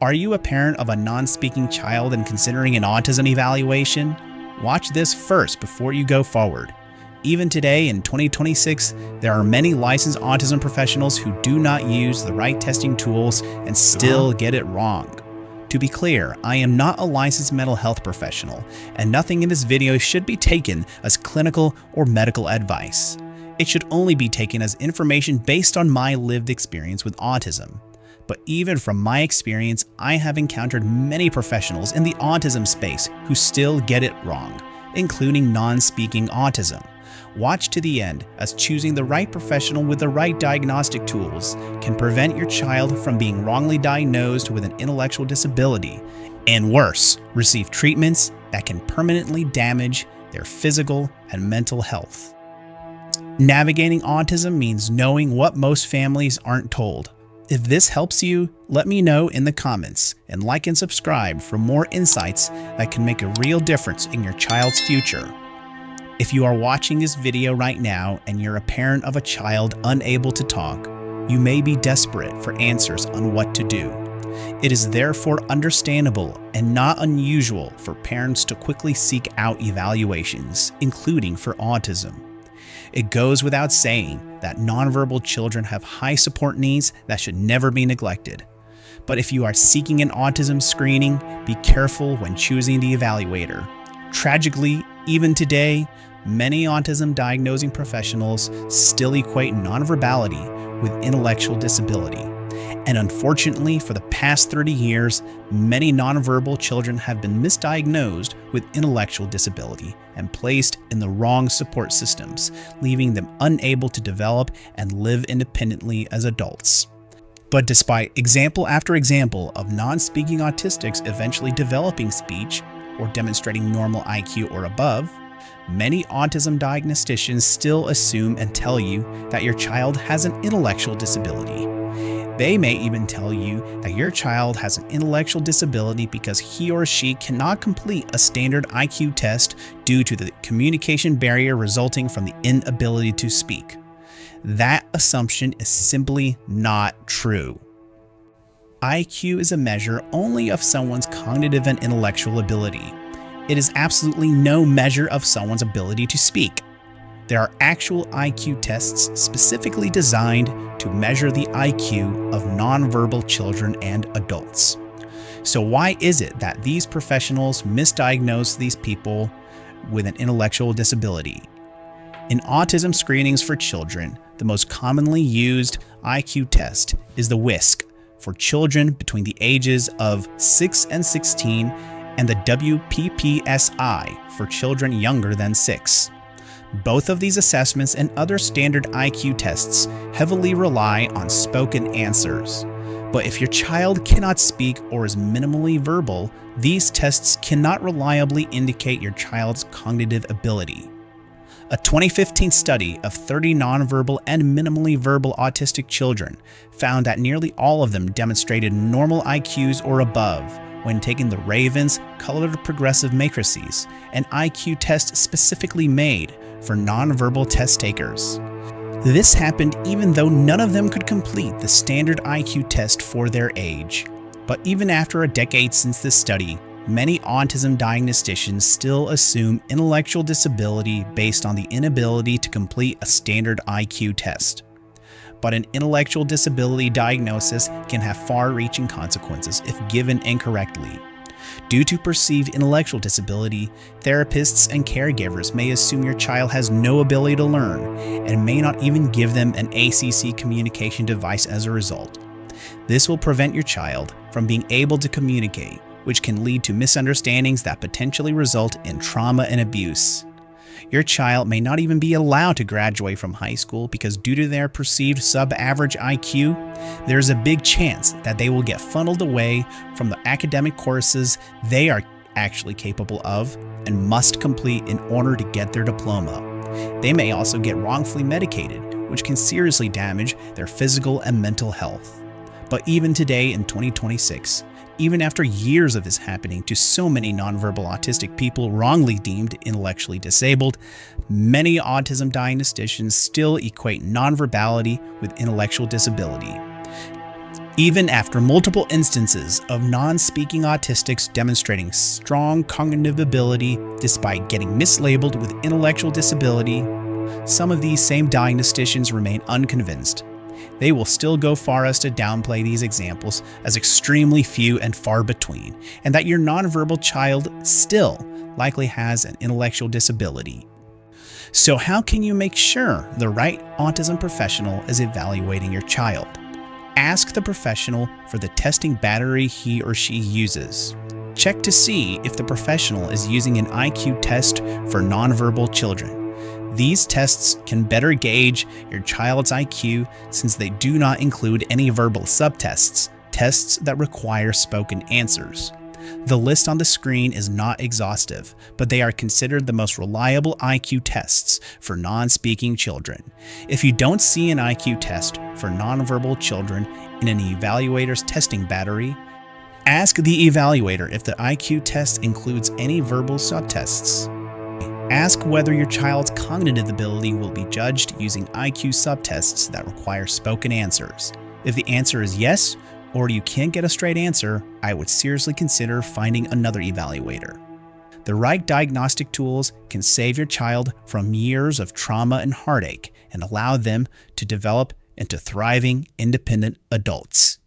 Are you a parent of a non-speaking child and considering an autism evaluation? Watch this first before you go forward. Even today in 2026, there are many licensed autism professionals who do not use the right testing tools and still get it wrong. To be clear, I am not a licensed mental health professional, and nothing in this video should be taken as clinical or medical advice. It should only be taken as information based on my lived experience with autism. But even from my experience, I have encountered many professionals in the autism space who still get it wrong, including non-speaking autism. Watch to the end, as choosing the right professional with the right diagnostic tools can prevent your child from being wrongly diagnosed with an intellectual disability, and worse, receive treatments that can permanently damage their physical and mental health. Navigating autism means knowing what most families aren't told. If this helps you, let me know in the comments, and like and subscribe for more insights that can make a real difference in your child's future. If you are watching this video right now and you're a parent of a child unable to talk, you may be desperate for answers on what to do. It is therefore understandable and not unusual for parents to quickly seek out evaluations, including for autism. It goes without saying that nonverbal children have high support needs that should never be neglected. But if you are seeking an autism screening, be careful when choosing the evaluator. Tragically, even today, many autism diagnosing professionals still equate nonverbality with intellectual disability. And unfortunately, for the past 30 years, many nonverbal children have been misdiagnosed with intellectual disability and placed in the wrong support systems, leaving them unable to develop and live independently as adults. But despite example after example of non-speaking autistics eventually developing speech or demonstrating normal IQ or above, many autism diagnosticians still assume and tell you that your child has an intellectual disability. They may even tell you that your child has an intellectual disability because he or she cannot complete a standard IQ test due to the communication barrier resulting from the inability to speak. That assumption is simply not true. IQ is a measure only of someone's cognitive and intellectual ability. It is absolutely no measure of someone's ability to speak. There are actual IQ tests specifically designed to measure the IQ of nonverbal children and adults. So why is it that these professionals misdiagnose these people with an intellectual disability? In autism screenings for children, the most commonly used IQ test is the WISC for children between the ages of 6 and 16 and the WPPSI for children younger than 6. Both of these assessments and other standard IQ tests heavily rely on spoken answers. But if your child cannot speak or is minimally verbal, these tests cannot reliably indicate your child's cognitive ability. A 2015 study of 30 nonverbal and minimally verbal autistic children found that nearly all of them demonstrated normal IQs or above when taking the Raven's colored progressive matrices, an IQ test specifically made for nonverbal test takers. This happened even though none of them could complete the standard IQ test for their age. But even after a decade since this study, many autism diagnosticians still assume intellectual disability based on the inability to complete a standard IQ test. But an intellectual disability diagnosis can have far-reaching consequences if given incorrectly. Due to perceived intellectual disability, therapists and caregivers may assume your child has no ability to learn and may not even give them an ACC communication device as a result. This will prevent your child from being able to communicate, which can lead to misunderstandings that potentially result in trauma and abuse. Your child may not even be allowed to graduate from high school because due to their perceived sub-average IQ, there's a big chance that they will get funneled away from the academic courses they are actually capable of and must complete in order to get their diploma. They may also get wrongfully medicated, which can seriously damage their physical and mental health. But even today in 2026, even after years of this happening to so many nonverbal autistic people wrongly deemed intellectually disabled, many autism diagnosticians still equate nonverbality with intellectual disability. Even after multiple instances of non-speaking autistics demonstrating strong cognitive ability despite getting mislabeled with intellectual disability, some of these same diagnosticians remain unconvinced. They will still go far as to downplay these examples as extremely few and far between, and that your nonverbal child still likely has an intellectual disability. So how can you make sure the right autism professional is evaluating your child? Ask the professional for the testing battery he or she uses. Check to see if the professional is using an IQ test for nonverbal children. These tests can better gauge your child's IQ since they do not include any verbal subtests, tests that require spoken answers. The list on the screen is not exhaustive, but they are considered the most reliable IQ tests for non-speaking children. If you don't see an IQ test for nonverbal children in an evaluator's testing battery, ask the evaluator if the IQ test includes any verbal subtests. Ask whether your child's cognitive ability will be judged using IQ subtests that require spoken answers. If the answer is yes, or you can't get a straight answer, I would seriously consider finding another evaluator. The right diagnostic tools can save your child from years of trauma and heartache and allow them to develop into thriving, independent adults.